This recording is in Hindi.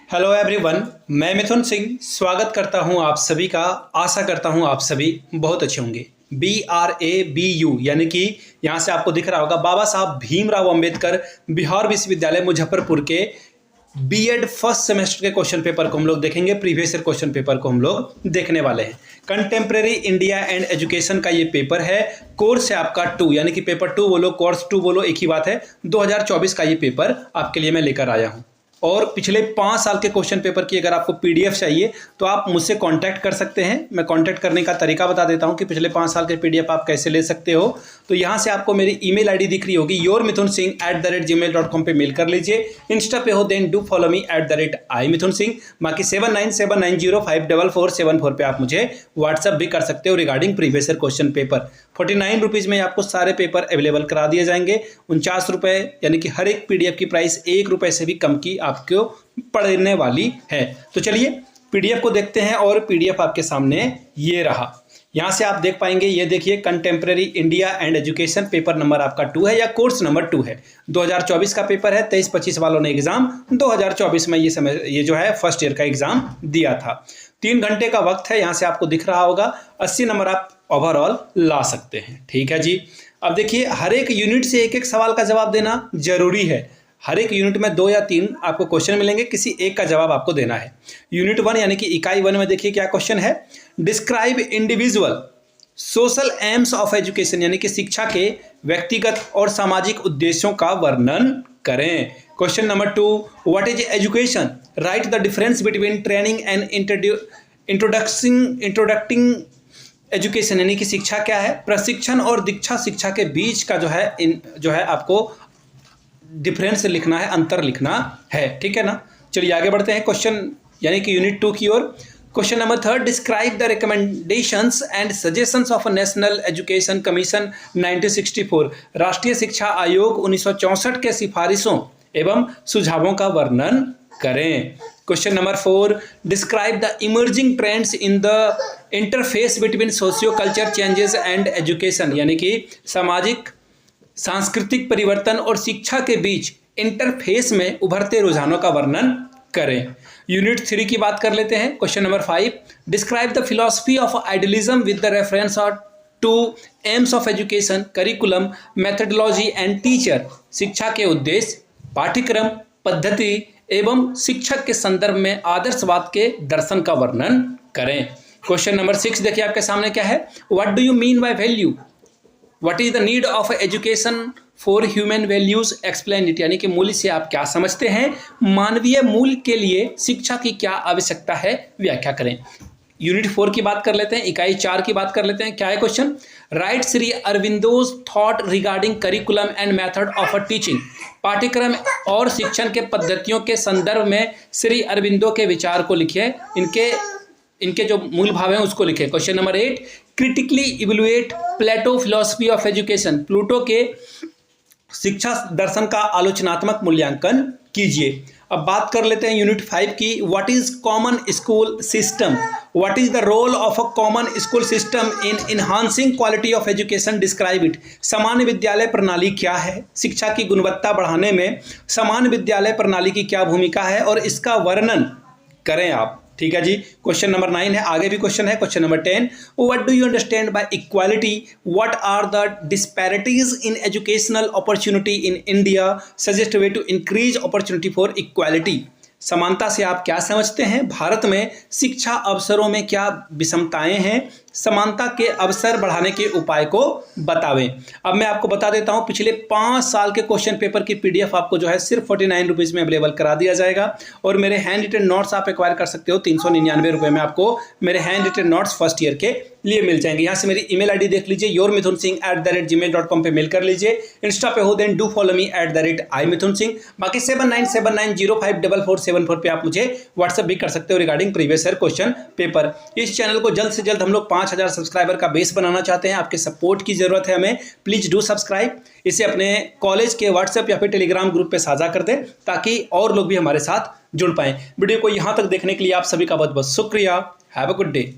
हेलो एवरीवन, मैं मिथुन सिंह स्वागत करता हूं आप सभी का। आशा करता हूं आप सभी बहुत अच्छे होंगे। BRABU यानी कि यहाँ से आपको दिख रहा होगा बाबा साहब भीमराव अंबेडकर बिहार विश्वविद्यालय मुजफ्फरपुर के बीएड फर्स्ट सेमेस्टर के क्वेश्चन पेपर को हम लोग देखेंगे। प्रीवियस ईयर क्वेश्चन पेपर को हम लोग देखने वाले हैं। कंटेम्प्रेरी इंडिया एंड एजुकेशन का ये पेपर है। कोर्स है आपका 2 यानी कि पेपर 2 बोलो, कोर्स 2 बोलो, एक ही बात है। 2024 का ये पेपर आपके लिए मैं लेकर आया हूँ। और पिछले 5 साल के क्वेश्चन पेपर की अगर आपको पीडीएफ चाहिए तो आप मुझसे कांटेक्ट कर सकते हैं। मैं कांटेक्ट करने का तरीका बता देता हूं कि पिछले 5 साल के पीडीएफ आप कैसे ले सकते हो। तो यहां से आपको मेरी ईमेल आईडी दिख रही होगी yourmithunSingh@gmail.com पे मेल कर लीजिए। इंस्टा पे हो then do follow me @iMithunSingh। बाकी 7979054474 पे आप मुझे व्हाट्सअप भी कर सकते हो regarding previous year question paper. 49 rupees में आपको सारे पेपर अवेलेबल करा दिए जाएंगे। 49 रुपये यानी कि हर एक पीडीएफ की प्राइस 1 रुपये से भी कम की आपको पड़ने वाली है। तो चलिए पीडीएफ को देखते हैं। और पीडीएफ आपके सामने ये रहा। यहाँ से आप देख पाएंगे, ये देखिए contemporary India and education paper number आपका 2 है या कोर्स नंबर 2 है। 2024 का पेपर है। 23-25 वालों ने एग्जाम 2024 में ये जो है फर्स्ट ईयर का एग्जाम दिया था। 3 घंटे का वक्त है। यहाँ से आपको दिख रहा होगा 80 नंबर आप ओवरऑल ला सकते हैं। ठीक है जी। अब देखिए हर एक यूनिट से एक एक सवाल का जवाब देना जरूरी है। हर एक यूनिट में 2 या 3 आपको क्वेश्चन मिलेंगे, किसी एक का जवाब आपको देना है। यूनिट 1 यानी कि इकाई 1 में देखिए क्या क्वेश्चन है। Describe individual social AIIMS of education यानी कि शिक्षा के व्यक्तिगत और सामाजिक उद्देश्यों का वर्णन करें। Question number 2, what is education? Write the difference between training and introducing education यानी कि शिक्षा क्या है, प्रशिक्षण और दीक्षा शिक्षा के बीच का जो है आपको डिफरेंस लिखना है, अंतर लिखना है। ठीक है ना। चलिए आगे बढ़ते हैं क्वेश्चन यानी कि यूनिट 2 की ओर। Question number 3, describe the recommendations and suggestions of national education commission 1964 राष्ट्रीय शिक्षा आयोग 1964 के सिफारिशों एवं सुझावों का वर्णन करें। Question number 4, describe the emerging trends in the interface between socio culture changes and education यानी कि सामाजिक सांस्कृतिक परिवर्तन और शिक्षा के बीच इंटरफेस में उभरते रुझानों का वर्णन करें। यूनिट 3 की बात कर लेते हैं। Question number 5, describe the philosophy of idealism with the reference to aims of education curriculum methodology and teacher शिक्षा के उद्देश्य, पाठ्यक्रम, पद्धति एवं शिक्षक के संदर्भ में आदर्शवाद के दर्शन का वर्णन करें। क्वेश्चन नंबर 6 देखिए आपके सामने क्या है। What do you mean by value? What is the need of education for human values? Explain it यानी कि मूल्य से आप क्या समझते हैं, मानवीय मूल्य के लिए शिक्षा की क्या आवश्यकता है, व्याख्या करें। यूनिट 4 की बात कर लेते हैं, इकाई 4 की बात कर लेते हैं। क्या है question? Right Shri Aurobindo's thought regarding curriculum and method of a teaching पाठ्यक्रम और शिक्षण के पद्धतियों के संदर्भ में श्री अरविंदो के विचार को लिखिए। इनके जो मूल भाव हैं उसको लिखे। Question number 8, critically evaluate Plato philosophy of education Pluto के शिक्षा दर्शन का आलोचनात्मक मूल्यांकन कीजिए। अब बात कर लेते हैं यूनिट 5 की। What is common school system? What is the role of a common school system in enhancing quality of education? Describe it. सामान्य विद्यालय प्रणाली क्या है? शिक्षा की गुणवत्ता बढ़ाने में सामान्य विद्यालय प्रणाली की क्या भूमिका है और इसका वर्णन करें आप। ठीक है जी। क्वेश्चन नंबर 9 है, आगे भी क्वेश्चन है। Question number 10, what do you understand by equality? What are the disparities in educational opportunity in India? Suggest way to increase opportunity for equality. समानता से आप क्या समझते हैं? भारत में शिक्षा अवसरों में क्या विषमताएं हैं? समानता के अवसर बढ़ाने के उपाय को बतावें। अब मैं आपको बता देता हूं, पिछले 5 साल के क्वेश्चन पेपर की पीडीएफ आपको जो है सिर्फ 49 रुपीज़ में अवेलेबल करा दिया जाएगा। और मेरे हैंड रिटन नोट्स आप एक्वायर कर सकते हो 399 रुपये में। आपको मेरे hand written notes first year के लिए मिल जाएंगे। यहाँ से मेरी ईमेल आईडी देख लीजिए, yourmithunSingh@gmail.com पे मेल कर लीजिए। इंस्टा पे हो then do follow me @iMithunSingh। बाकी 7979054474 पे आप मुझे व्हाट्सएप भी कर सकते हो regarding previous year question paper. इस चैनल को जल्द से जल्द हम लोग 5000 सब्सक्राइबर का बेस बनाना चाहते हैं। आपके सपोर्ट की जरूरत है हमें। Please do subscribe. इसे अपने कॉलेज के व्हाट्सएप या फिर टेलीग्राम ग्रुप पे साझा कर दें ताकि और लोग भी हमारे साथ जुड़ पाएं। वीडियो को यहाँ तक देखने के लिए आप सभी का बहुत बहुत शुक्रिया। Have a good day.